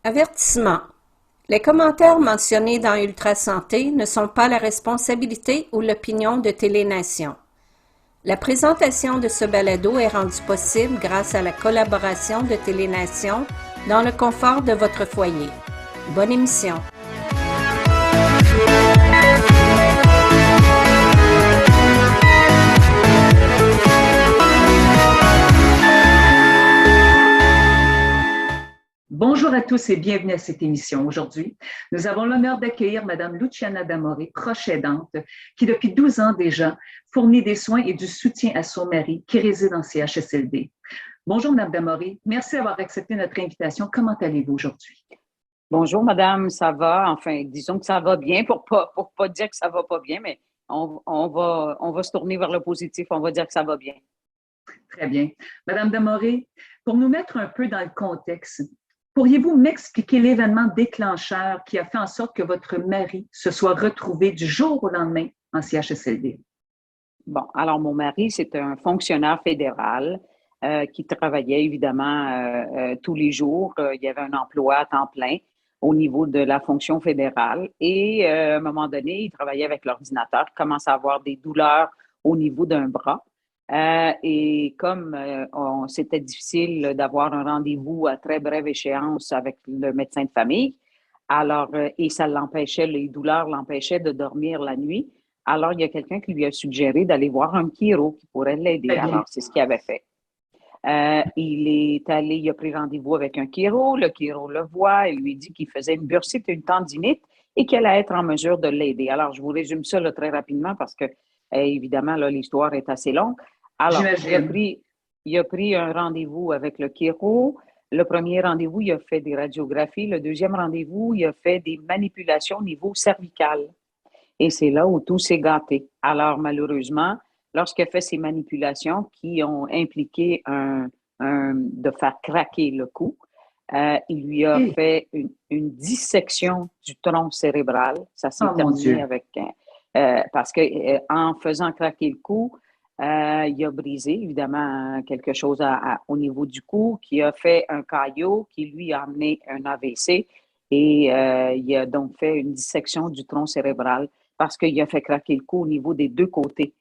Avertissement. Les commentaires mentionnés dans Ultra Santé ne sont pas la responsabilité ou l'opinion de Télénation. La présentation de ce balado est rendue possible grâce à la collaboration de Télénation dans le confort de votre foyer. Bonne émission. Bonjour à tous et bienvenue à cette émission. Aujourd'hui, nous avons l'honneur d'accueillir Mme Luciana Damore, proche aidante, qui depuis 12 ans déjà fournit des soins et du soutien à son mari qui réside en CHSLD. Bonjour Mme Damore, merci d'avoir accepté notre invitation. Comment allez-vous aujourd'hui? Bonjour madame, ça va? Enfin, disons que ça va bien pour pas dire que ça va pas bien, mais on va se tourner vers le positif, on va dire que ça va bien. Très bien. Madame Damore, pour nous mettre un peu dans le contexte, pourriez-vous m'expliquer l'événement déclencheur qui a fait en sorte que votre mari se soit retrouvé du jour au lendemain en CHSLD? Bon, alors mon mari, c'est un fonctionnaire fédéral qui travaillait évidemment tous les jours. Il y avait un emploi à temps plein au niveau de la fonction fédérale et à un moment donné, il travaillait avec l'ordinateur, il commençait à avoir des douleurs au niveau d'un bras. Et comme c'était difficile d'avoir un rendez-vous à très brève échéance avec le médecin de famille, alors et ça l'empêchait, les douleurs l'empêchaient de dormir la nuit. Alors il y a quelqu'un qui lui a suggéré d'aller voir un chiro qui pourrait l'aider. Alors c'est ce qu'il avait fait. Il est allé, il a pris rendez-vous avec un chiro. Le chiro le voit et lui dit qu'il faisait une bursite, une tendinite et qu'elle allait être en mesure de l'aider. Alors je vous résume ça là, très rapidement parce que évidemment là, l'histoire est assez longue. Alors, il a pris un rendez-vous avec le chiro. Le premier rendez-vous, il a fait des radiographies. Le deuxième rendez-vous, il a fait des manipulations au niveau cervical. Et c'est là où tout s'est gâté. Alors, malheureusement, lorsqu'il a fait ces manipulations qui ont impliqué de faire craquer le cou, il lui a fait une dissection du tronc cérébral. Ça s'est terminé avec... parce qu'en faisant craquer le cou, il a brisé, évidemment, quelque chose au niveau du cou, qui a fait un caillot, qui lui a amené un AVC et il a donc fait une dissection du tronc cérébral parce qu'il a fait craquer le cou au niveau des deux côtés,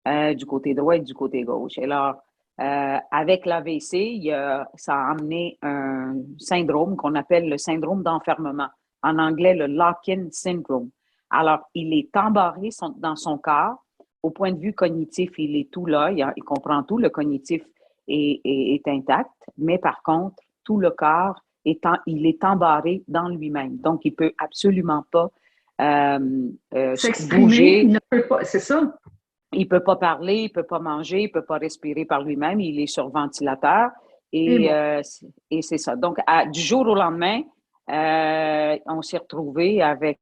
du côté droit et du côté gauche. Et alors, avec l'AVC, ça a amené un syndrome qu'on appelle le syndrome d'enfermement. En anglais, le lock-in syndrome. Alors, il est embarré dans son corps. Au point de vue cognitif, il est tout là, il comprend tout, le cognitif est intact, mais par contre, tout le corps, il est embarré dans lui-même. Donc, il ne peut absolument pas s'exprimer, il ne peut pas, c'est ça? Il ne peut pas parler, il ne peut pas manger, il ne peut pas respirer par lui-même, il est sur ventilateur et c'est ça. Donc, du jour au lendemain, on s'est retrouvé avec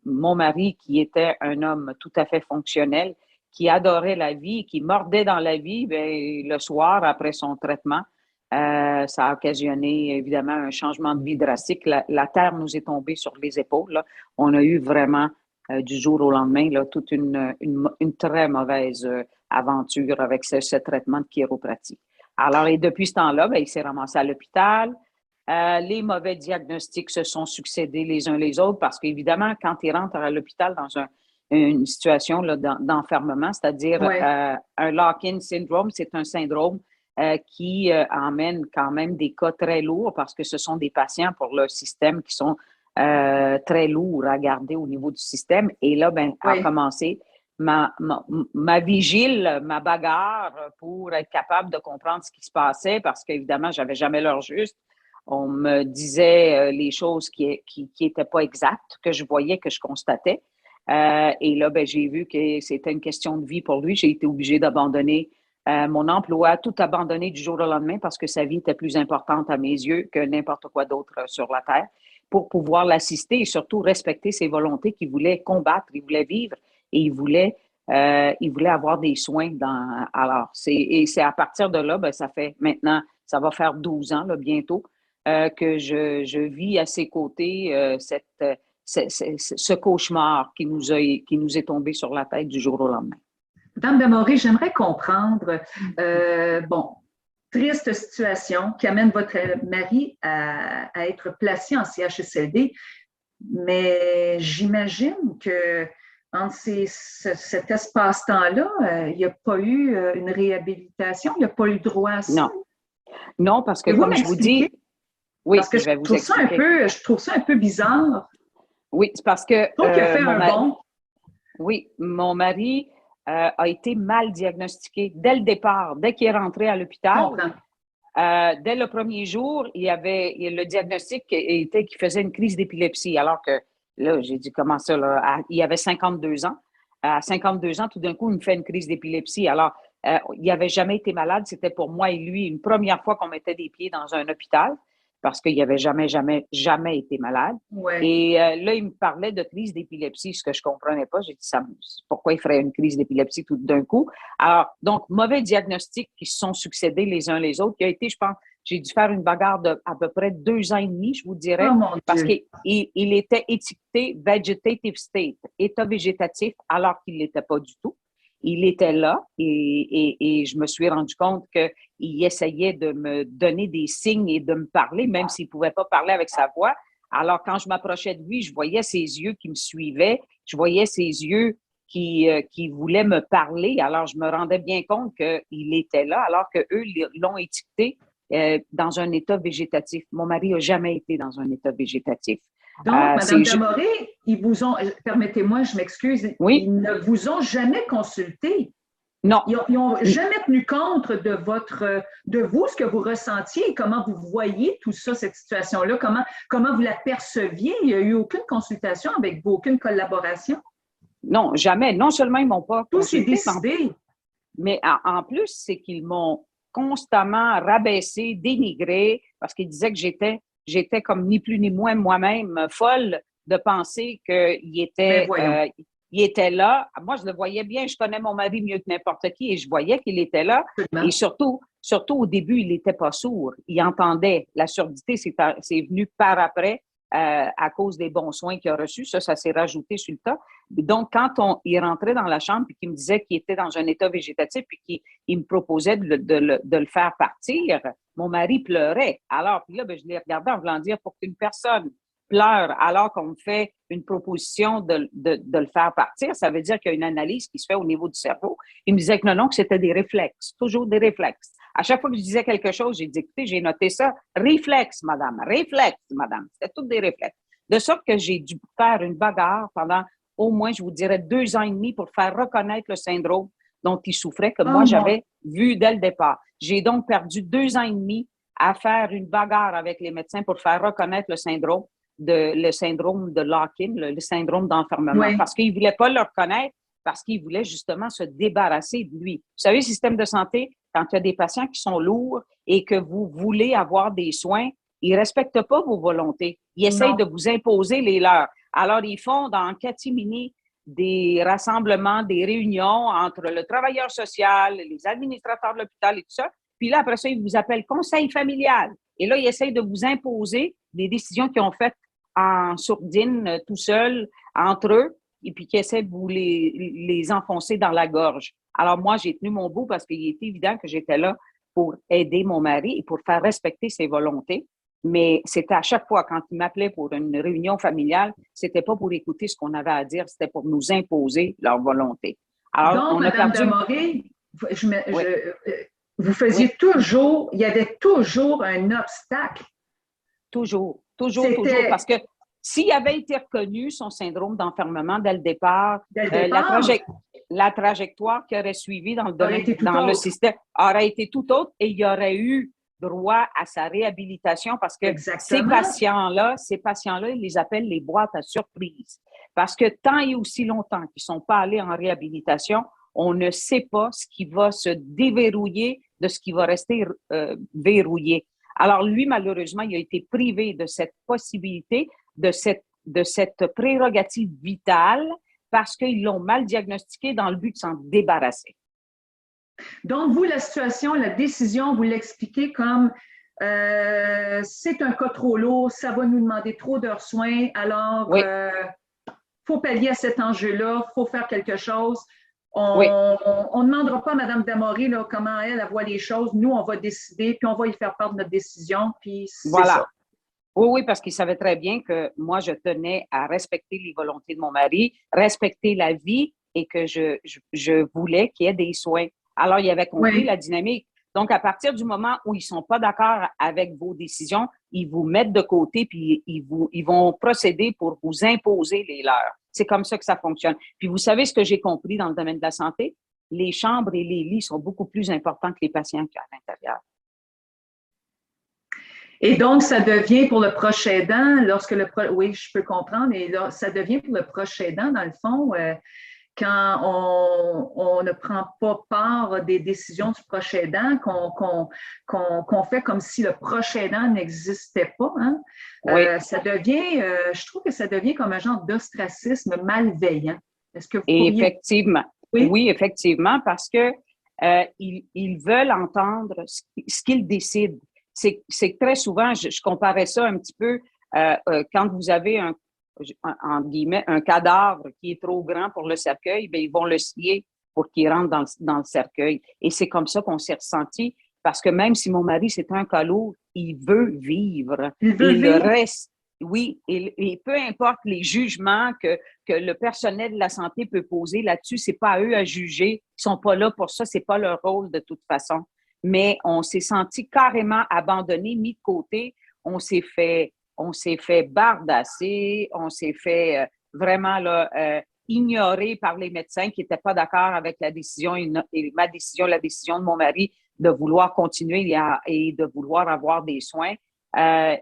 mon mari qui était un homme tout à fait fonctionnel, qui adorait la vie, qui mordait dans la vie. Bien, le soir, après son traitement, ça a occasionné évidemment un changement de vie drastique. La terre nous est tombée sur les épaules. Là. On a eu vraiment du jour au lendemain là, toute une très mauvaise aventure avec ce traitement de chiropratie. Alors, et depuis ce temps-là, bien, il s'est ramassé à l'hôpital. Les mauvais diagnostics se sont succédés les uns les autres parce qu'évidemment, quand il rentre à l'hôpital dans une situation là, d'enfermement, c'est-à-dire un lock-in syndrome, c'est un syndrome qui emmène quand même des cas très lourds parce que ce sont des patients pour le système qui sont très lourds à garder au niveau du système. Et là, ben, a commencé ma vigile, ma bagarre pour être capable de comprendre ce qui se passait parce qu'évidemment, j'avais jamais l'heure juste. On me disait les choses qui étaient pas exactes, que je voyais, que je constatais. Et là, ben, j'ai vu que c'était une question de vie pour lui. J'ai été obligée d'abandonner mon emploi, tout abandonner du jour au lendemain parce que sa vie était plus importante à mes yeux que n'importe quoi d'autre sur la Terre pour pouvoir l'assister et surtout respecter ses volontés qu'il voulait combattre, il voulait vivre et il voulait avoir des soins. Alors, c'est à partir de là, ben, ça fait maintenant, ça va faire 12 ans là, bientôt, que je vis à ses côtés ce cauchemar qui nous est tombé sur la tête du jour au lendemain. Madame Damore, j'aimerais comprendre, bon, triste situation qui amène votre mari à être placé en CHSLD. Mais j'imagine que entre cet espace-temps-là, il n'y a pas eu une réhabilitation, il n'y a pas eu droit à ça. Non, non, parce que Pouvez-vous comme je vous dis, m'expliquer? oui, Parce que je vais vous expliquer. je trouve ça un peu bizarre. Oui, c'est parce que Je trouve qu'il a fait un bond. oui, mon mari a été mal diagnostiqué dès le départ, dès qu'il est rentré à l'hôpital. Dès le premier jour, le diagnostic était qu'il faisait une crise d'épilepsie, alors que là, j'ai dit comment ça, là, il avait 52 ans. À 52 ans, tout d'un coup, il me fait une crise d'épilepsie. Alors, il n'avait jamais été malade. C'était pour moi et lui une première fois qu'on mettait des pieds dans un hôpital parce qu'il n'avait jamais été malade. Ouais. Et là, il me parlait de crise d'épilepsie, ce que je ne comprenais pas. J'ai dit, pourquoi il ferait une crise d'épilepsie tout d'un coup? Alors, donc, mauvais diagnostics qui se sont succédés les uns les autres, qui a été, je pense, j'ai dû faire une bagarre de à peu près 2 ans et demi, je vous dirais, parce qu'il était étiqueté vegetative state, état végétatif, alors qu'il ne l'était pas du tout. Il était là et je me suis rendu compte qu'il essayait de me donner des signes et de me parler, même s'il ne pouvait pas parler avec sa voix. Alors, quand je m'approchais de lui, je voyais ses yeux qui me suivaient, je voyais ses yeux qui voulaient me parler. Alors, je me rendais bien compte qu'il était là, alors qu'eux l'ont étiqueté dans un état végétatif. Mon mari n'a jamais été dans un état végétatif. Donc, Mme Damoré, ils vous ont, permettez-moi, je m'excuse, oui? Ils ne vous ont jamais consulté. Non. Ils n'ont jamais tenu compte de vous, ce que vous ressentiez, comment vous voyez tout ça, cette situation-là, comment vous la perceviez. Il n'y a eu aucune consultation avec vous, aucune collaboration. Non, jamais. Non seulement ils ne m'ont pas consulté, tout s'est décidé. Mais en plus, c'est qu'ils m'ont constamment rabaissé, dénigré, parce qu'ils disaient que j'étais comme ni plus ni moins moi-même folle de penser qu'il était là. Moi, je le voyais bien. Je connais mon mari mieux que n'importe qui et je voyais qu'il était là. Et surtout au début, il n'était pas sourd. Il entendait. La surdité, c'est venu par après à cause des bons soins qu'il a reçus. Ça s'est rajouté sur le tas. Donc, quand il rentrait dans la chambre et qu'il me disait qu'il était dans un état végétatif et qu'il me proposait de le faire partir, mon mari pleurait. Alors, puis là, je l'ai regardé en voulant dire, pour qu'une personne pleure alors qu'on me fait une proposition de le faire partir, ça veut dire qu'il y a une analyse qui se fait au niveau du cerveau. Il me disait que non, que c'était des réflexes, toujours des réflexes. À chaque fois que je disais quelque chose, j'ai dit, écoutez, j'ai noté ça, réflexe, madame, c'était tous des réflexes. De sorte que j'ai dû faire une bagarre pendant au moins, je vous dirais, 2 ans et demi pour faire reconnaître le syndrome dont il souffrait, que moi, j'avais vu dès le départ. J'ai donc perdu 2 ans et demi à faire une bagarre avec les médecins pour faire reconnaître le syndrome de lock-in, le syndrome d'enfermement, parce qu'ils ne voulaient pas le reconnaître, parce qu'ils voulaient justement se débarrasser de lui. Vous savez, le système de santé, quand il y a des patients qui sont lourds et que vous voulez avoir des soins, ils ne respectent pas vos volontés. Ils essayent de vous imposer les leurs. Alors, ils font dans catimini des rassemblements, des réunions entre le travailleur social, les administrateurs de l'hôpital et tout ça. Puis là, après ça, ils vous appellent conseil familial. Et là, ils essayent de vous imposer des décisions qu'ils ont faites en sourdine, tout seuls, entre eux, et puis qui essaient de vous les enfoncer dans la gorge. Alors moi, j'ai tenu mon bout parce qu'il était évident que j'étais là pour aider mon mari et pour faire respecter ses volontés. Mais c'était à chaque fois, quand il m'appelait pour une réunion familiale, c'était pas pour écouter ce qu'on avait à dire, c'était pour nous imposer leur volonté. Alors, donc, Mme Damoré, vous faisiez toujours, il y avait toujours un obstacle. Toujours, parce que s'il avait été reconnu son syndrome d'enfermement dès le départ, la trajectoire qui aurait suivi dans le système aurait été tout autre et il y aurait eu droit à sa réhabilitation parce que ces patients-là, ils les appellent les boîtes à surprise. Parce que tant et aussi longtemps qu'ils ne sont pas allés en réhabilitation, on ne sait pas ce qui va se déverrouiller de ce qui va rester verrouillé. Alors, lui, malheureusement, il a été privé de cette possibilité, de cette prérogative vitale parce qu'ils l'ont mal diagnostiqué dans le but de s'en débarrasser. Donc, vous, la situation, la décision, vous l'expliquez comme c'est un cas trop lourd, ça va nous demander trop d'heures soins, alors faut pallier à cet enjeu-là, faut faire quelque chose. Oui, On ne demandera pas à Mme Damory là, comment elle voit les choses. Nous, on va décider, puis on va y faire part de notre décision, puis c'est ça. voilà. Oui, oui, parce qu'il savait très bien que moi, je tenais à respecter les volontés de mon mari, respecter la vie et que je voulais qu'il y ait des soins. Alors, il avait compris Oui. la dynamique. Donc, à partir du moment où ils sont pas d'accord avec vos décisions, ils vous mettent de côté puis ils vont procéder pour vous imposer les leurs. C'est comme ça que ça fonctionne. Puis, vous savez ce que j'ai compris dans le domaine de la santé? Les chambres et les lits sont beaucoup plus importants que les patients qui sont à l'intérieur. Et donc, ça devient pour le proche aidant, oui, je peux comprendre, et là, ça devient pour le proche aidant, dans le fond, quand on ne prend pas part des décisions du proche aidant, qu'on fait comme si le proche aidant n'existait pas, hein, Oui. je trouve que ça devient comme un genre d'ostracisme malveillant. Est-ce que vous Et pourriez... effectivement, Oui, oui, effectivement, parce que ils veulent entendre ce qu'ils décident. C'est que très souvent, je comparais ça un petit peu quand vous avez en guillemets, un cadavre qui est trop grand pour le cercueil, bien, ils vont le scier pour qu'il rentre dans le cercueil. Et c'est comme ça qu'on s'est ressenti, parce que même si mon mari, c'est un calot, il veut vivre. il veut Et le vivre. reste, oui, et peu importe les jugements que le personnel de la santé peut poser là-dessus, c'est pas à eux à juger. Ils sont pas là pour ça, c'est pas leur rôle de toute façon. Mais on s'est senti carrément abandonné, mis de côté. On s'est fait bardasser, on s'est fait vraiment là, ignorer par les médecins qui n'étaient pas d'accord avec la décision et ma décision, la décision de mon mari de vouloir continuer et de vouloir avoir des soins.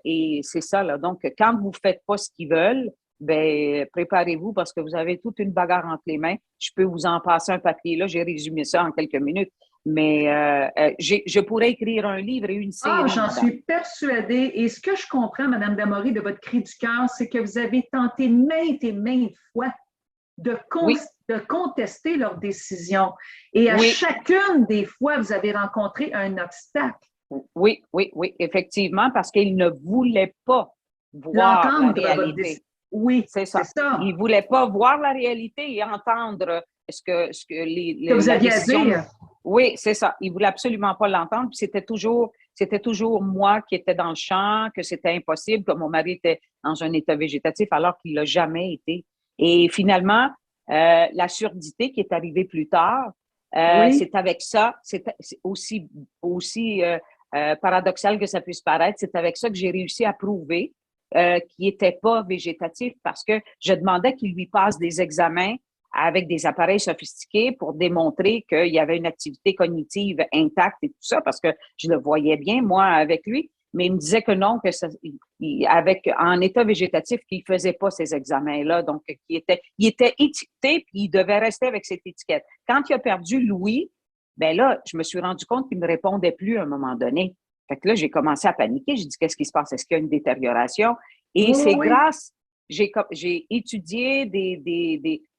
Et c'est ça, là. Donc, quand vous ne faites pas ce qu'ils veulent, ben, préparez-vous parce que vous avez toute une bagarre entre les mains. Je peux vous en passer un papier là, j'ai résumé ça en quelques minutes. Mais je pourrais écrire un livre et une Ah, série, j'en madame. suis persuadée. Et ce que je comprends, Mme Damory, de votre cri du cœur, c'est que vous avez tenté maintes et maintes fois de, Oui, de contester leur décision. Et à oui, chacune des fois, vous avez rencontré un obstacle. oui, oui, oui, effectivement, parce qu'il ne voulait pas voir la L'entendre, votre réalité. décision. Oui, C'est c'est ça. ça Il ne voulait pas voir la réalité et entendre que vous la aviez à décision. dire. Oui, c'est ça. Il ne voulait absolument pas l'entendre. Puis c'était toujours moi qui étais dans le champ, que c'était impossible, que mon mari était dans un état végétatif alors qu'il ne l'a jamais été. Et finalement, la surdité qui est arrivée plus tard, Oui, c'est avec ça, c'est aussi paradoxal que ça puisse paraître, c'est avec ça que j'ai réussi à prouver qui n'était pas végétatif parce que je demandais qu'il lui passe des examens avec des appareils sophistiqués pour démontrer qu'il y avait une activité cognitive intacte et tout ça, parce que je le voyais bien, moi, avec lui, mais il me disait que non, que ça, en état végétatif, qu'il ne faisait pas ces examens-là, donc il était étiqueté, puis il devait rester avec cette étiquette. Quand il a perdu l'ouïe, ben là, je me suis rendu compte qu'il ne me répondait plus à un moment donné. Fait que là, j'ai commencé à paniquer. J'ai dit, qu'est-ce qui se passe? Est-ce qu'il y a une détérioration? Et oui, c'est oui. j'ai étudié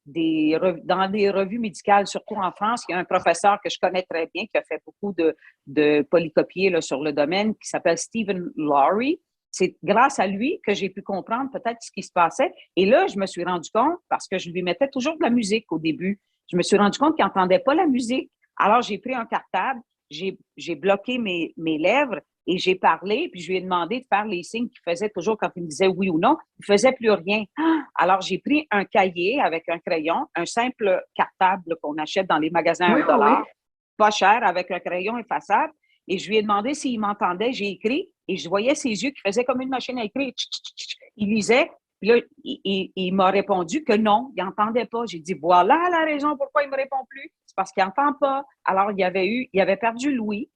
dans des revues médicales, surtout en France. Il y a un professeur que je connais très bien qui a fait beaucoup de polycopiés là, sur le domaine, qui s'appelle Stephen Lowry. C'est grâce à lui que j'ai pu comprendre peut-être ce qui se passait. Et là, je me suis rendu compte, parce que je lui mettais toujours de la musique au début, je me suis rendu compte qu'il n'entendait pas la musique. Alors, j'ai pris un cartable, j'ai bloqué mes lèvres et j'ai parlé, puis je lui ai demandé de faire les signes qu'il faisait toujours quand il me disait oui ou non. Il ne faisait plus rien. Alors, j'ai pris un cahier avec un crayon, un simple cartable qu'on achète dans les magasins à Oui, un oui, oui. dollar, pas cher, avec un crayon effaçable. Et je lui ai demandé s'il m'entendait. J'ai écrit et je voyais ses yeux qui faisaient comme une machine à écrire. Il lisait. Puis là, il m'a répondu que non, il n'entendait pas. J'ai dit, voilà la raison pourquoi il ne me répond plus. C'est parce qu'il n'entend pas. Alors, il avait perdu l'ouïe.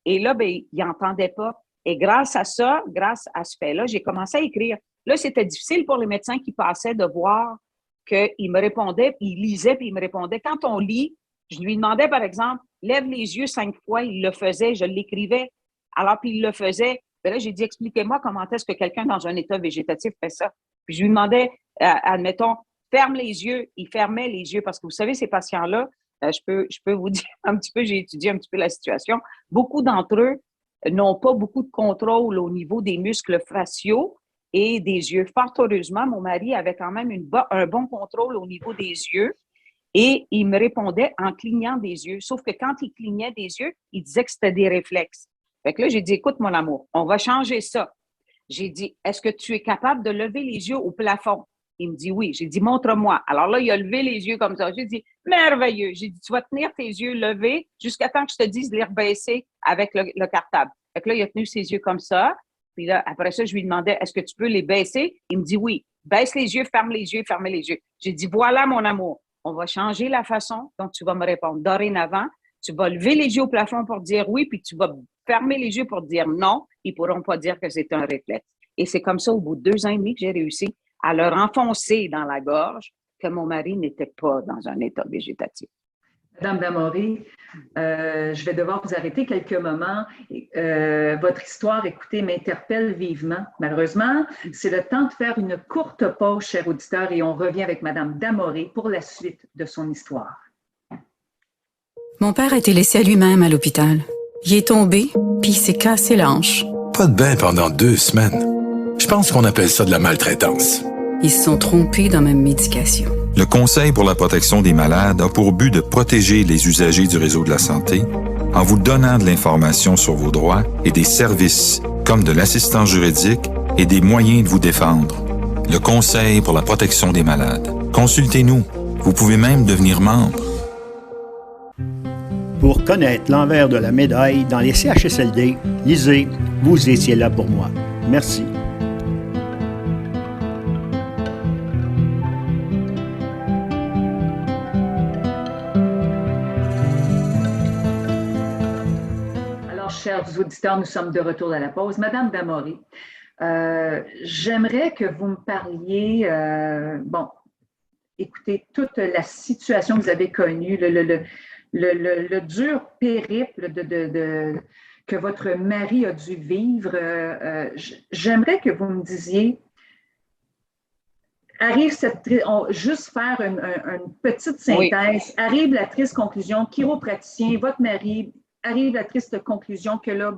Et là, ben, il n'entendait pas. Et grâce à ça, grâce à ce fait-là, j'ai commencé à écrire. Là, c'était difficile pour les médecins qui passaient de voir qu'il me répondait, puis il lisait, puis il me répondait. Quand on lit, je lui demandais, par exemple, lève les yeux 5 fois, il le faisait, je l'écrivais. Alors, puis il le faisait. Puis là, j'ai dit, expliquez-moi comment est-ce que quelqu'un dans un état végétatif fait ça. Puis je lui demandais, admettons, ferme les yeux. Il fermait les yeux parce que vous savez, ces patients-là, je peux vous dire un petit peu, j'ai étudié un petit peu la situation. Beaucoup d'entre eux n'ont pas beaucoup de contrôle au niveau des muscles faciaux et des yeux. Fort heureusement, mon mari avait quand même un bon contrôle au niveau des yeux. Et il me répondait en clignant des yeux. Sauf que quand il clignait des yeux, il disait que c'était des réflexes. Fait que là, j'ai dit, écoute, mon amour, on va changer ça. J'ai dit, est-ce que tu es capable de lever les yeux au plafond? Il me dit oui. J'ai dit, montre-moi. Alors là, il a levé les yeux comme ça. J'ai dit, merveilleux. J'ai dit, tu vas tenir tes yeux levés jusqu'à temps que je te dise de les rebaisser avec le cartable. Fait que là, il a tenu ses yeux comme ça. Puis là, après ça, je lui demandais, est-ce que tu peux les baisser? Il me dit oui. Baisse les yeux, ferme les yeux, ferme les yeux. J'ai dit, voilà, mon amour. On va changer la façon dont tu vas me répondre. Dorénavant, tu vas lever les yeux au plafond pour dire oui, puis tu vas fermer les yeux pour dire non. Ils ne pourront pas dire que c'est un réflexe. Et c'est comme ça, au bout de 2 ans et demi, que j'ai réussi à leur enfoncer dans la gorge que mon mari n'était pas dans un état végétatif. Madame Damory, je vais devoir vous arrêter quelques moments. Votre histoire, écoutez, m'interpelle vivement. Malheureusement, c'est le temps de faire une courte pause, chers auditeurs, et on revient avec Madame Damory pour la suite de son histoire. Mon père a été laissé à lui-même à l'hôpital. Il est tombé, puis il s'est cassé la hanche. Pas de bain pendant 2 semaines. Je pense qu'on appelle ça de la maltraitance. Ils se sont trompés dans ma médication. Le Conseil pour la protection des malades a pour but de protéger les usagers du réseau de la santé en vous donnant de l'information sur vos droits et des services comme de l'assistance juridique et des moyens de vous défendre. Le Conseil pour la protection des malades. Consultez-nous. Vous pouvez même devenir membre. Pour connaître l'envers de la médaille dans les CHSLD, lisez « Vous étiez là pour moi ». Merci. Chers auditeurs, nous sommes de retour à la pause. Madame Damory, j'aimerais que vous me parliez, écoutez, toute la situation que vous avez connue, le dur périple que votre mari a dû vivre. J'aimerais que vous me disiez, juste faire une petite synthèse, oui. Arrive la triste conclusion, chiropraticien, votre mari arrive la triste conclusion que là,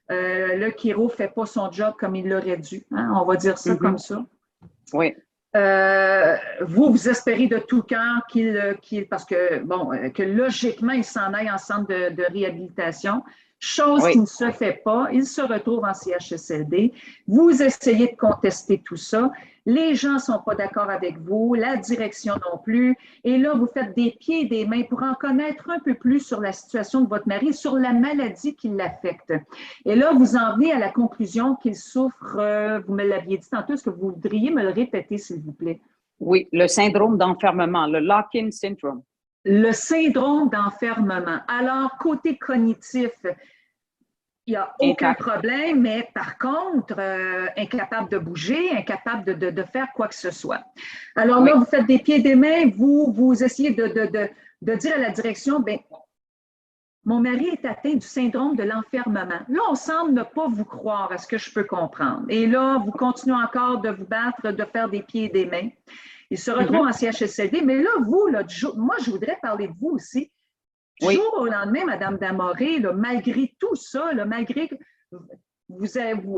le chiro ne fait pas son job comme il l'aurait dû. Hein? On va dire ça comme ça. Oui. Vous espérez de tout cœur parce que logiquement, il s'en aille en centre de réhabilitation, chose qui ne se fait pas. Il se retrouve en CHSLD. Vous essayez de contester tout ça. Les gens ne sont pas d'accord avec vous, la direction non plus. Et là, vous faites des pieds et des mains pour en connaître un peu plus sur la situation de votre mari, sur la maladie qui l'affecte. Et là, vous en venez à la conclusion qu'il souffre, vous me l'aviez dit tantôt, est-ce que vous voudriez me le répéter, s'il vous plaît? Oui, le syndrome d'enfermement, le lock-in syndrome. Le syndrome d'enfermement. Alors, côté cognitif, il n'y a aucun problème, mais par contre, incapable de bouger, incapable de faire quoi que ce soit. Alors là, vous faites des pieds et des mains, vous essayez de dire à la direction, mon mari est atteint du syndrome de l'enfermement. Là, on semble ne pas vous croire à ce que je peux comprendre. Et là, vous continuez encore de vous battre, de faire des pieds et des mains. Il se retrouve en CHSLD, mais là, vous, moi, je voudrais parler de vous aussi. Oui. Jour au lendemain, Madame Damory, malgré tout ça, malgré que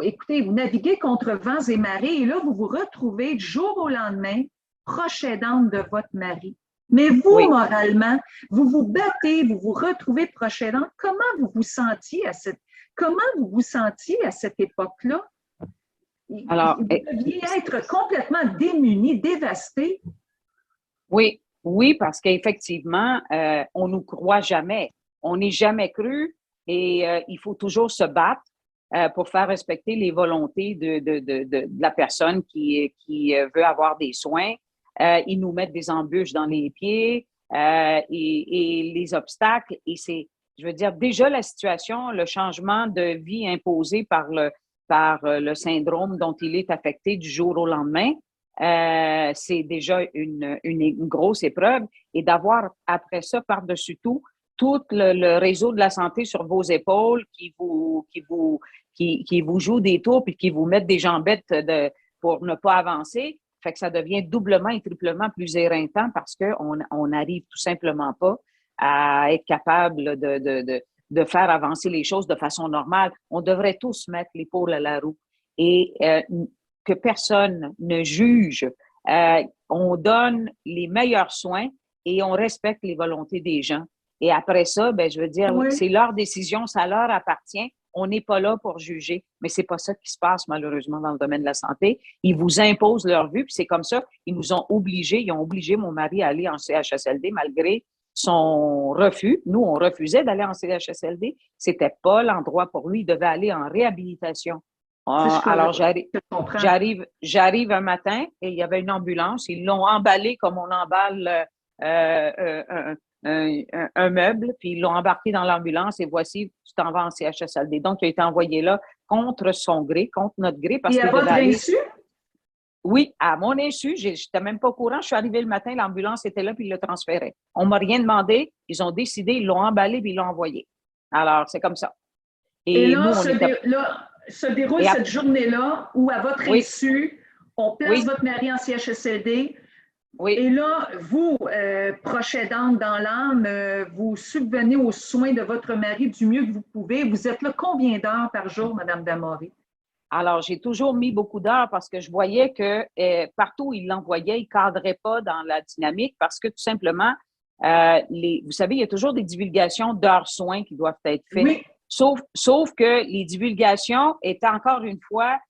écoutez, vous naviguez contre vents et marées, et là, vous vous retrouvez du jour au lendemain proche aidante de votre mari. Mais vous, moralement, vous vous battez, vous vous retrouvez proche aidante. Comment vous vous sentiez à cette époque-là? Alors, vous deviez être complètement démuni, dévasté. Oui. Oui, parce qu'effectivement, on nous croit jamais. On n'est jamais cru et il faut toujours se battre pour faire respecter les volontés de la personne qui veut avoir des soins. Ils nous mettent des embûches dans les pieds et les obstacles. Et c'est, je veux dire, déjà la situation, le changement de vie imposé par le syndrome dont il est affecté du jour au lendemain, c'est déjà une grosse épreuve et d'avoir après ça par-dessus tout le réseau de la santé sur vos épaules qui vous joue des tours puis qui vous mettent des jambettes pour ne pas avancer, fait que ça devient doublement et triplement plus éreintant parce qu'on n'arrive tout simplement pas à être capable de faire avancer les choses de façon normale. On devrait tous mettre l'épaule à la roue et que personne ne juge. On donne les meilleurs soins et on respecte les volontés des gens. Et après ça, ben, je veux dire, Oui. c'est leur décision, ça leur appartient. On n'est pas là pour juger, mais c'est pas ça qui se passe malheureusement dans le domaine de la santé. Ils vous imposent leur vue, puis c'est comme ça. Ils nous ont obligés, ils ont obligé mon mari à aller en CHSLD malgré son refus. Nous, on refusait d'aller en CHSLD. C'était pas l'endroit pour lui. Il devait aller en réhabilitation. Alors, j'arrive un matin et il y avait une ambulance. Ils l'ont emballé comme on emballe un meuble, puis ils l'ont embarqué dans l'ambulance et voici, tu t'en vas en CHSLD. Donc, il a été envoyé là contre son gré, contre notre gré. Parce et à votre insu? Oui, à mon insu, j'étais même pas au courant. Je suis arrivée le matin, l'ambulance était là, puis ils le transféraient. On m'a rien demandé. Ils ont décidé, ils l'ont emballé, puis ils l'ont envoyé. Alors, c'est comme ça. Et là, se déroule cette journée-là où, à votre insu, on place votre mari en CHSLD. Oui. Et là, vous, proche aidante dans l'âme, vous subvenez aux soins de votre mari du mieux que vous pouvez. Vous êtes là combien d'heures par jour, Mme Damoré? Alors, j'ai toujours mis beaucoup d'heures parce que je voyais que partout où il l'envoyait, il ne cadrait pas dans la dynamique parce que tout simplement, vous savez, il y a toujours des divulgations d'heures soins qui doivent être faites. Oui. Sauf que les divulgations étaient encore une fois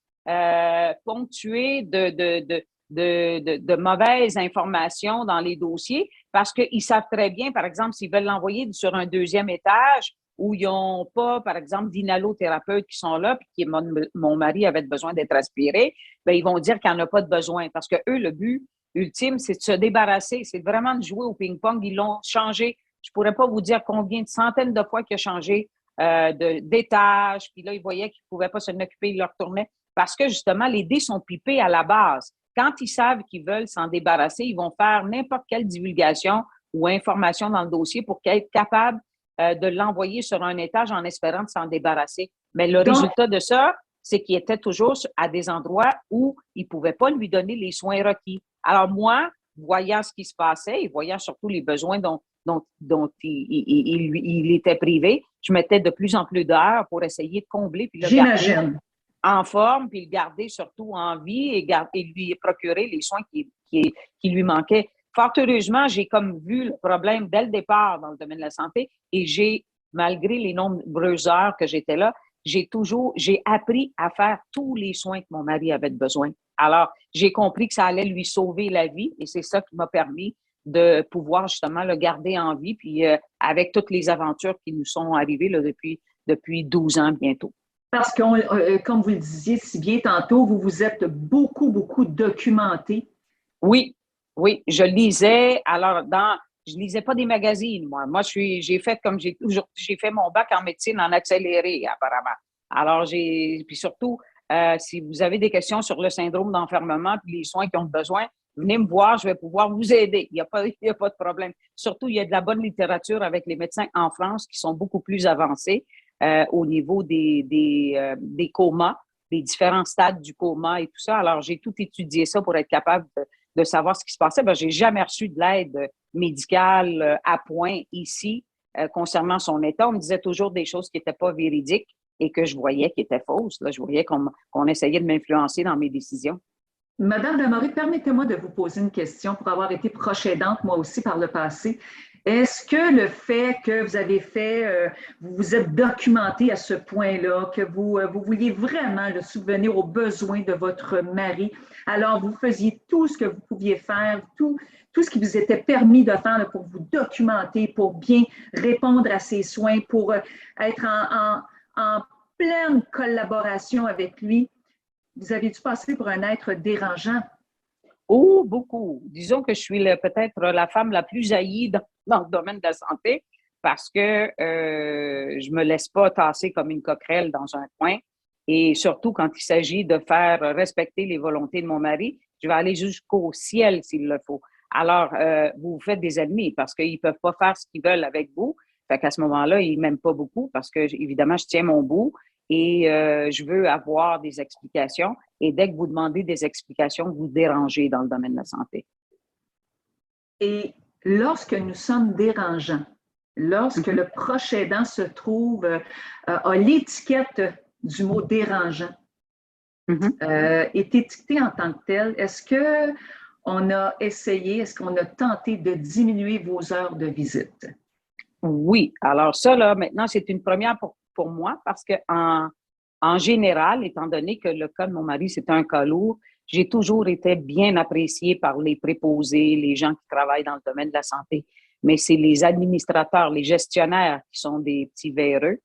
ponctuées de mauvaises informations dans les dossiers parce qu'ils savent très bien, par exemple, s'ils veulent l'envoyer sur un deuxième étage où ils n'ont pas, par exemple, d'inhalothérapeutes qui sont là, puis mon mari avait besoin d'être aspiré, bien, ils vont dire qu'il n'y en a pas de besoin parce que eux, le but ultime, c'est de se débarrasser, c'est vraiment de jouer au ping-pong. Ils l'ont changé. Je ne pourrais pas vous dire combien de centaines de fois qu'il a changé d'étage, puis là, ils voyaient qu'ils ne pouvaient pas s'en occuper, ils le retournaient parce que, justement, les dés sont pipés à la base. Quand ils savent qu'ils veulent s'en débarrasser, ils vont faire n'importe quelle divulgation ou information dans le dossier pour être capable de l'envoyer sur un étage en espérant de s'en débarrasser. Mais le résultat de ça, c'est qu'il était toujours à des endroits où ils ne pouvaient pas lui donner les soins requis. Alors moi, voyant ce qui se passait et voyant surtout les besoins dont il était privé, je mettais de plus en plus d'heures pour essayer de combler puis le garder en forme, puis le garder surtout en vie et lui procurer les soins qui lui manquaient. Fort heureusement, j'ai comme vu le problème dès le départ dans le domaine de la santé et malgré les nombreuses heures que j'étais là, j'ai appris à faire tous les soins que mon mari avait besoin. Alors, j'ai compris que ça allait lui sauver la vie et c'est ça qui m'a permis de pouvoir justement le garder en vie, puis avec toutes les aventures qui nous sont arrivées là, depuis 12 ans bientôt. Parce que, comme vous le disiez si bien tantôt, vous vous êtes beaucoup, beaucoup documenté. Oui, je lisais. Alors, je lisais pas des magazines, moi. Moi, j'ai fait mon bac en médecine en accéléré, apparemment. Alors, puis surtout, si vous avez des questions sur le syndrome d'enfermement puis les soins qu'ils ont besoin, venez me voir, je vais pouvoir vous aider. Il y a pas de problème. Surtout, il y a de la bonne littérature avec les médecins en France qui sont beaucoup plus avancés au niveau des comas, des différents stades du coma et tout ça. Alors, j'ai tout étudié ça pour être capable de savoir ce qui se passait. Ben, j'ai jamais reçu de l'aide médicale à point ici concernant son état. On me disait toujours des choses qui n'étaient pas véridiques et que je voyais qui étaient fausses. Là, je voyais qu'on essayait de m'influencer dans mes décisions. Madame Damoré, permettez-moi de vous poser une question pour avoir été proche aidante, moi aussi, par le passé. Est-ce que le fait que vous avez vous vous êtes documenté à ce point-là, que vous vouliez vraiment subvenir aux besoins de votre mari, alors vous faisiez tout ce que vous pouviez faire, tout ce qui vous était permis de faire là, pour vous documenter, pour bien répondre à ses soins, pour être en pleine collaboration avec lui, vous avez dû passer pour un être dérangeant? Oh, beaucoup. Disons que je suis peut-être la femme la plus haïe dans le domaine de la santé parce que je me laisse pas tasser comme une coquerelle dans un coin. Et surtout, quand il s'agit de faire respecter les volontés de mon mari, je vais aller jusqu'au ciel s'il le faut. Alors, vous vous faites des ennemis parce qu'ils peuvent pas faire ce qu'ils veulent avec vous. Fait qu'à ce moment-là, ils m'aiment pas beaucoup parce que, évidemment, je tiens mon bout. Et je veux avoir des explications. Et dès que vous demandez des explications, vous dérangez dans le domaine de la santé. Et lorsque nous sommes dérangeants, lorsque le proche aidant se trouve à l'étiquette du mot dérangeant, est étiqueté en tant que tel, est-ce que on a essayé, est-ce qu'on a tenté de diminuer vos heures de visite? Oui. Alors ça, là, maintenant, c'est une première pour moi parce que en général, étant donné que le cas de mon mari, c'était un cas lourd, j'ai toujours été bien appréciée par les préposés, les gens qui travaillent dans le domaine de la santé. Mais c'est les administrateurs, les gestionnaires qui sont des petits véreux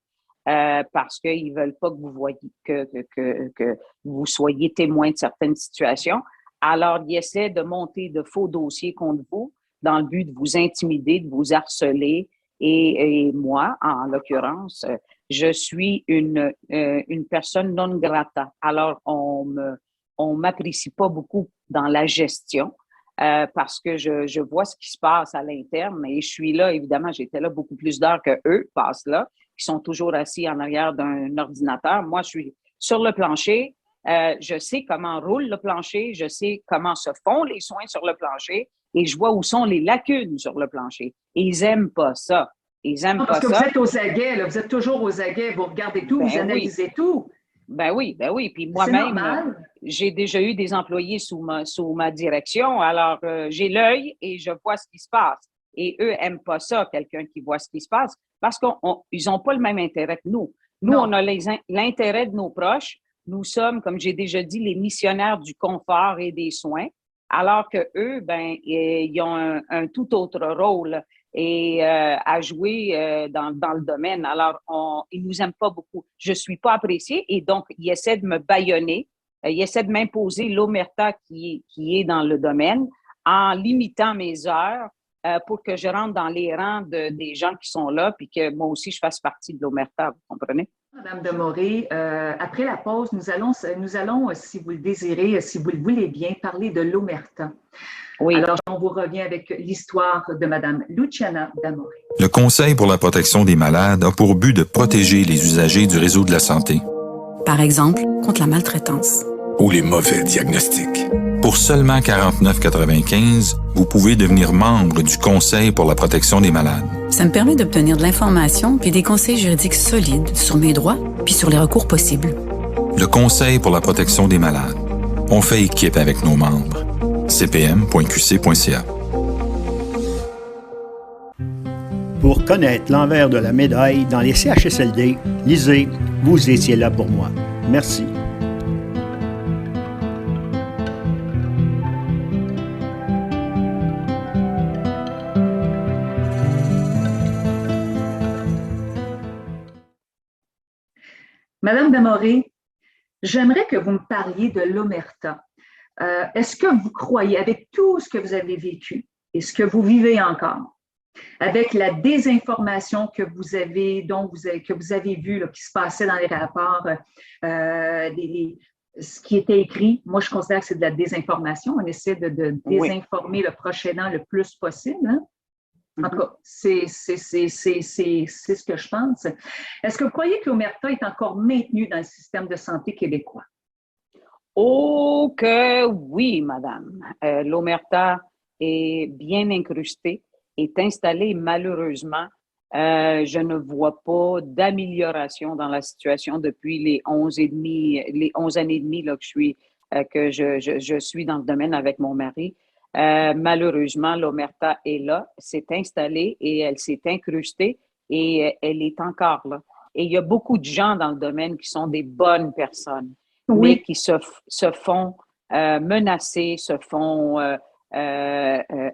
parce qu'ils veulent pas que vous voyez, que vous soyez témoin de certaines situations. Alors, ils essaient de monter de faux dossiers contre vous dans le but de vous intimider, de vous harceler. Et moi, en l'occurrence, je suis une personne non grata. Alors, on m'apprécie pas beaucoup dans la gestion parce que je vois ce qui se passe à l'interne et je suis là, évidemment, j'étais là beaucoup plus d'heures que eux passent là, qui sont toujours assis en arrière d'un ordinateur. Moi, je suis sur le plancher. Je sais comment roule le plancher, je sais comment se font les soins sur le plancher et je vois où sont les lacunes sur le plancher. Et ils aiment pas ça. Ils aiment Parce pas que ça. vous êtes aux aguets, là, vous êtes toujours aux aguets, vous regardez tout, vous analysez tout. Ben oui. Puis C'est moi-même, normal. j'ai déjà eu des employés sous ma direction. Alors, j'ai l'œil et je vois ce qui se passe. Et eux aiment pas ça, quelqu'un qui voit ce qui se passe, parce qu'ils n'ont pas le même intérêt que nous. Nous, Non. on a l'intérêt de nos proches. Nous sommes, comme j'ai déjà dit, les missionnaires du confort et des soins, alors que eux, ben, ils ont un tout autre rôle et à jouer dans le domaine. Alors, ils nous aiment pas beaucoup. Je suis pas appréciée et donc, ils essaient de me bâillonner. Ils essaient de m'imposer l'omerta qui est dans le domaine en limitant mes heures pour que je rentre dans les rangs des gens qui sont là puis que moi aussi, je fasse partie de l'omerta, vous comprenez? Madame Demoré, après la pause, nous allons, si vous le désirez, si vous le voulez bien, parler de l'omerta. Oui. Alors, on vous revient avec l'histoire de Madame Luciana Damoré. Le Conseil pour la protection des malades a pour but de protéger les usagers du réseau de la santé. Par exemple, contre la maltraitance. Ou les mauvais diagnostics. Pour seulement 49,95, vous pouvez devenir membre du Conseil pour la protection des malades. Ça me permet d'obtenir de l'information puis des conseils juridiques solides sur mes droits puis sur les recours possibles. Le Conseil pour la protection des malades. On fait équipe avec nos membres. cpm.qc.ca. Pour connaître l'envers de la médaille dans les CHSLD, lisez « Vous étiez là pour moi ». Merci. Madame Damoré, j'aimerais que vous me parliez de l'omerta. Est-ce que vous croyez, avec tout ce que vous avez vécu et ce que vous vivez encore, avec la désinformation que vous avez vu là, qui se passait dans les rapports, ce qui était écrit, moi je considère que c'est de la désinformation. On essaie de désinformer le proche aidant le plus possible. Hein? En tout cas, c'est ce que je pense. Est-ce que vous croyez que l'omerta est encore maintenu dans le système de santé québécois? Oh que oui, madame. L'omerta est bien incrustée, est installée malheureusement. Je ne vois pas d'amélioration dans la situation depuis les 11 années et demie là, que je suis dans le domaine avec mon mari. Malheureusement, l'omerta est là, s'est installée et elle s'est incrustée et elle est encore là. Et il y a beaucoup de gens dans le domaine qui sont des bonnes personnes, mais qui se font menacer, se font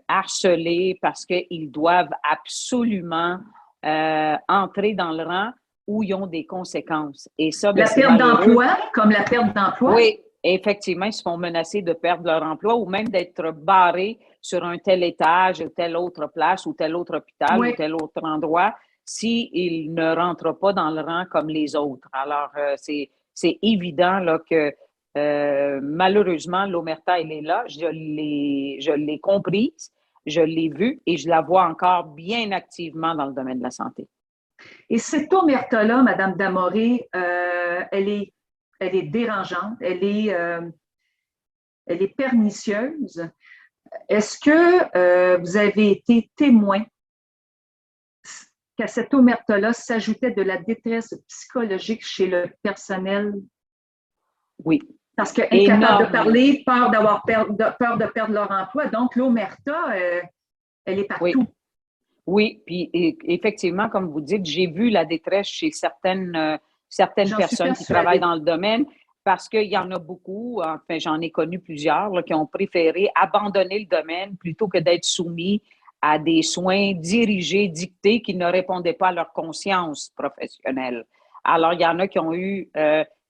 harceler parce qu'ils doivent absolument entrer dans le rang où ils ont des conséquences. Et ça, la perte d'emploi, comme la perte d'emploi? Oui. Effectivement, ils se font menacer de perdre leur emploi ou même d'être barrés sur un tel étage, ou telle autre place, ou tel autre hôpital, ou tel autre endroit, s'ils ne rentrent pas dans le rang comme les autres. Alors, c'est évident là, que malheureusement, l'omerta, elle est là. Je l'ai comprise, je l'ai vue et je la vois encore bien activement dans le domaine de la santé. Et cette omerta-là, Madame Damoré, elle est dérangeante, elle est pernicieuse. Est-ce que vous avez été témoin qu'à cette omerta-là s'ajoutait de la détresse psychologique chez le personnel? Oui, Parce que incapable Énormément. de parler, peur de perdre leur emploi. Donc, l'omerta, elle est Oui. partout. Oui, puis effectivement, comme vous dites, j'ai vu la détresse chez certaines J'en suis personnes qui travaillent persuadée. dans le domaine parce qu'il y en a beaucoup, enfin j'en ai connu plusieurs, là, qui ont préféré abandonner le domaine plutôt que d'être soumis à des soins dirigés, dictés, qui ne répondaient pas à leur conscience professionnelle. Alors, il y en a qui ont eu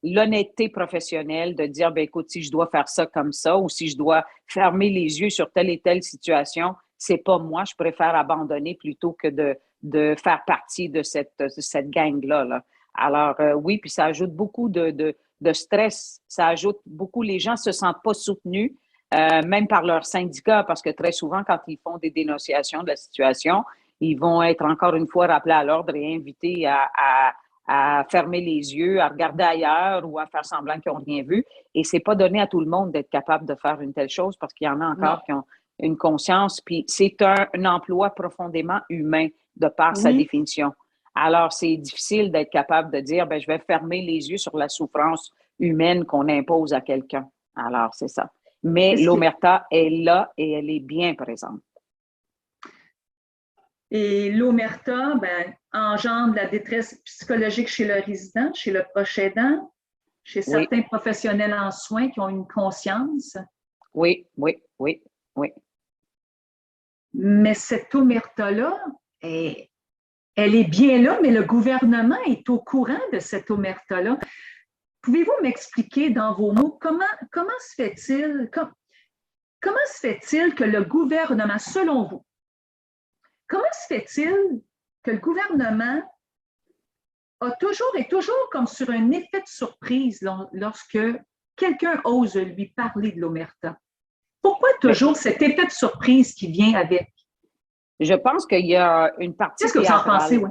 l'honnêteté professionnelle de dire, ben écoute, si je dois faire ça comme ça ou si je dois fermer les yeux sur telle et telle situation, c'est pas moi, je préfère abandonner plutôt que de faire partie de cette gang-là. Là. Alors, oui, puis ça ajoute beaucoup de stress. Ça ajoute beaucoup, les gens se sentent pas soutenus, même par leur syndicat, parce que très souvent, quand ils font des dénonciations de la situation, ils vont être encore une fois rappelés à l'ordre et invités à fermer les yeux, à regarder ailleurs ou à faire semblant qu'ils n'ont rien vu. Et c'est pas donné à tout le monde d'être capable de faire une telle chose parce qu'il y en a encore Non. qui ont une conscience. Puis c'est un emploi profondément humain de par sa Oui. définition. Alors, c'est difficile d'être capable de dire, ben, je vais fermer les yeux sur la souffrance humaine qu'on impose à quelqu'un. Alors, c'est ça. Mais l'omerta est là et elle est bien présente. Et l'omerta, ben, engendre la détresse psychologique chez le résident, chez le proche aidant, chez certains professionnels en soins qui ont une conscience. Oui. Mais cette omerta-là, elle est bien là, mais le gouvernement est au courant de cette omerta-là. Pouvez-vous m'expliquer dans vos mots comment se fait-il que le gouvernement, selon vous, comment se fait-il que le gouvernement est toujours comme sur un effet de surprise lorsque quelqu'un ose lui parler de l'omerta? Pourquoi toujours cet effet de surprise qui vient avec? Je pense qu'il y a une partie Qu'est-ce que vous en théâtrale. pensez, oui?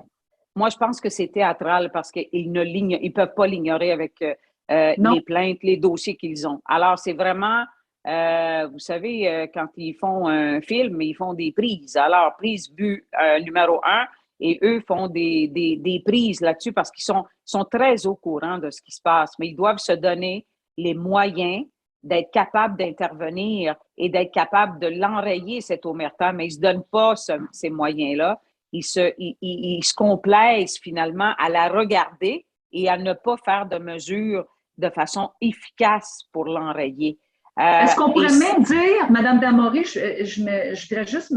Moi, je pense que c'est théâtral parce qu'ils ne peuvent pas l'ignorer avec les plaintes, les dossiers qu'ils ont. Alors, c'est vraiment, vous savez, quand ils font un film, ils font des prises. Alors, prise vue numéro 1, et eux font des prises là-dessus parce qu'ils sont très au courant de ce qui se passe, mais ils doivent se donner les moyens d'être capables d'intervenir et d'être capables de l'enrayer, cette omerta, mais ils ne se donnent pas ces moyens-là. Ils se complaisent finalement à la regarder et à ne pas faire de mesures de façon efficace pour l'enrayer. Est-ce qu'on pourrait même dire, Madame Damory, je dirais juste,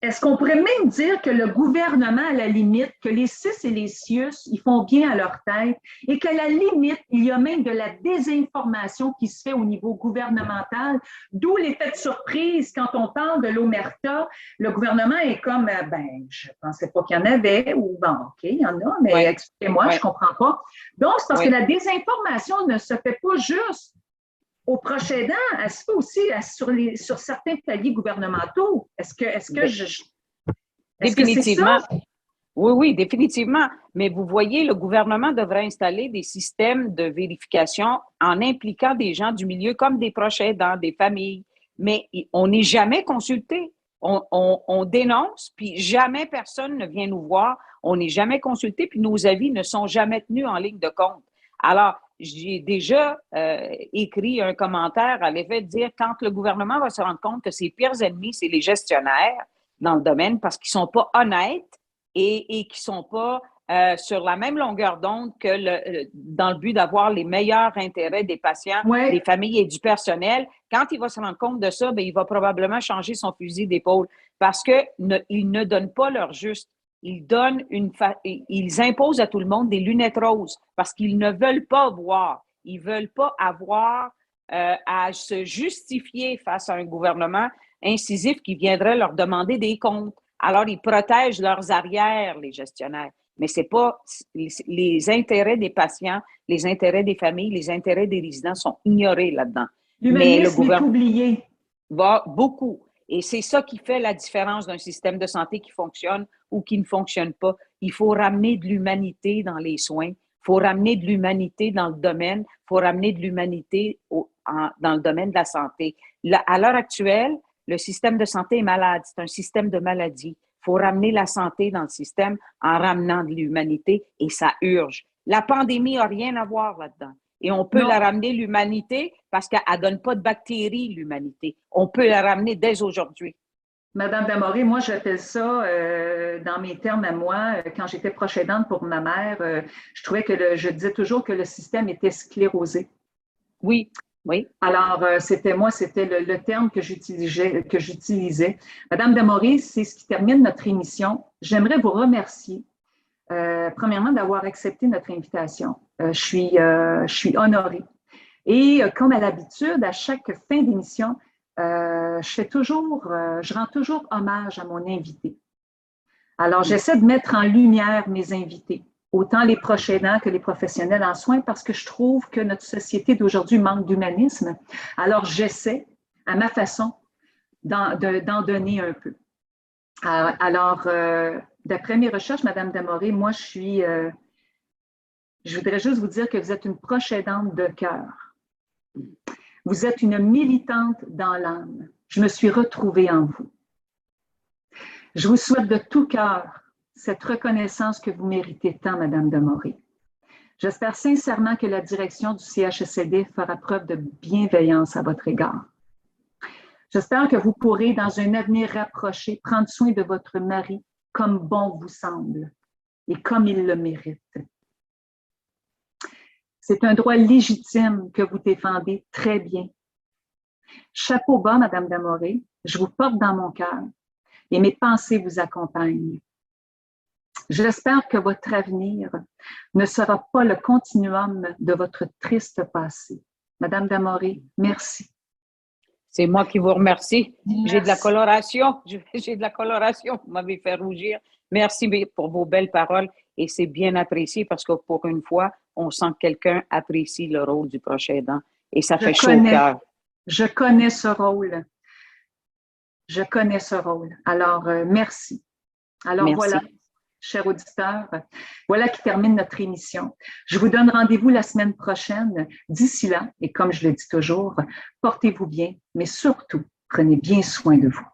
est-ce qu'on pourrait même dire que le gouvernement, à la limite, que les CIS et les CIUS, ils font bien à leur tête et qu'à la limite, il y a même de la désinformation qui se fait au niveau gouvernemental, d'où l'effet de surprise quand on parle de l'omerta. Le gouvernement est comme, ben, je ne pensais pas qu'il y en avait, ou bon, OK, il y en a, mais expliquez-moi, je ne comprends pas. Donc, c'est parce que la désinformation ne se fait pas juste au proche aidant, elle se fait aussi sur certains paliers gouvernementaux. Définitivement. C'est ça? Oui, définitivement. Mais vous voyez, le gouvernement devrait installer des systèmes de vérification en impliquant des gens du milieu comme des proches aidants, des familles. Mais on n'est jamais consulté. On dénonce, puis jamais personne ne vient nous voir. On n'est jamais consulté, puis nos avis ne sont jamais tenus en ligne de compte. Alors, j'ai déjà écrit un commentaire à l'effet de dire quand le gouvernement va se rendre compte que ses pires ennemis, c'est les gestionnaires dans le domaine parce qu'ils ne sont pas honnêtes et qui ne sont pas sur la même longueur d'onde que dans le but d'avoir les meilleurs intérêts des patients, des familles et du personnel. Quand il va se rendre compte de ça, bien, il va probablement changer son fusil d'épaule parce qu'ils ne donnent pas leur juste. Ils imposent à tout le monde des lunettes roses parce qu'ils ne veulent pas voir. Ils ne veulent pas avoir à se justifier face à un gouvernement incisif qui viendrait leur demander des comptes. Alors, ils protègent leurs arrières, les gestionnaires. Mais ce n'est pas les intérêts des patients, les intérêts des familles, les intérêts des résidents sont ignorés là-dedans. Mais le gouvernement est oublié. Va beaucoup. Et c'est ça qui fait la différence d'un système de santé qui fonctionne ou qui ne fonctionne pas. Il faut ramener de l'humanité dans les soins. Il faut ramener de l'humanité dans le domaine. Il faut ramener de l'humanité dans le domaine de la santé. À l'heure actuelle, le système de santé est malade. C'est un système de maladie. Il faut ramener la santé dans le système en ramenant de l'humanité et ça urge. La pandémie n'a rien à voir là-dedans. Et on peut Non. la ramener, l'humanité, parce qu'elle ne donne pas de bactéries, l'humanité. On peut la ramener dès aujourd'hui. Madame Damoré, moi, j'appelle ça, dans mes termes à moi, quand j'étais proche aidante pour ma mère, je trouvais que je disais toujours que le système était sclérosé. Oui, oui. Alors, c'était le terme que j'utilisais. Madame Damoré, c'est ce qui termine notre émission. J'aimerais vous remercier, premièrement, d'avoir accepté notre invitation. Je suis honorée. Et comme à l'habitude, à chaque fin d'émission, je rends toujours hommage à mon invité. Alors, j'essaie de mettre en lumière mes invités, autant les proches aidants que les professionnels en soins, parce que je trouve que notre société d'aujourd'hui manque d'humanisme. Alors, j'essaie, à ma façon, d'en donner un peu. Alors, d'après mes recherches, Madame Damoré, moi, je voudrais juste vous dire que vous êtes une proche aidante de cœur. Vous êtes une militante dans l'âme. Je me suis retrouvée en vous. Je vous souhaite de tout cœur cette reconnaissance que vous méritez tant, Madame Damoré. J'espère sincèrement que la direction du CHSLD fera preuve de bienveillance à votre égard. J'espère que vous pourrez, dans un avenir rapproché, prendre soin de votre mari comme bon vous semble et comme il le mérite. C'est un droit légitime que vous défendez très bien. Chapeau bas, Madame Damoré, je vous porte dans mon cœur et mes pensées vous accompagnent. J'espère que votre avenir ne sera pas le continuum de votre triste passé. Madame Damoré, merci. C'est moi qui vous remercie. Merci. J'ai de la coloration. J'ai de la coloration. Vous m'avez fait rougir. Merci pour vos belles paroles. Et c'est bien apprécié parce que pour une fois, on sent que quelqu'un apprécie le rôle du proche aidant. Et ça fait chaud au cœur. Je connais ce rôle. Je connais ce rôle. Alors, merci. Alors, merci. Voilà, chers auditeurs, voilà qui termine notre émission. Je vous donne rendez-vous la semaine prochaine. D'ici là, et comme je le dis toujours, portez-vous bien, mais surtout, prenez bien soin de vous.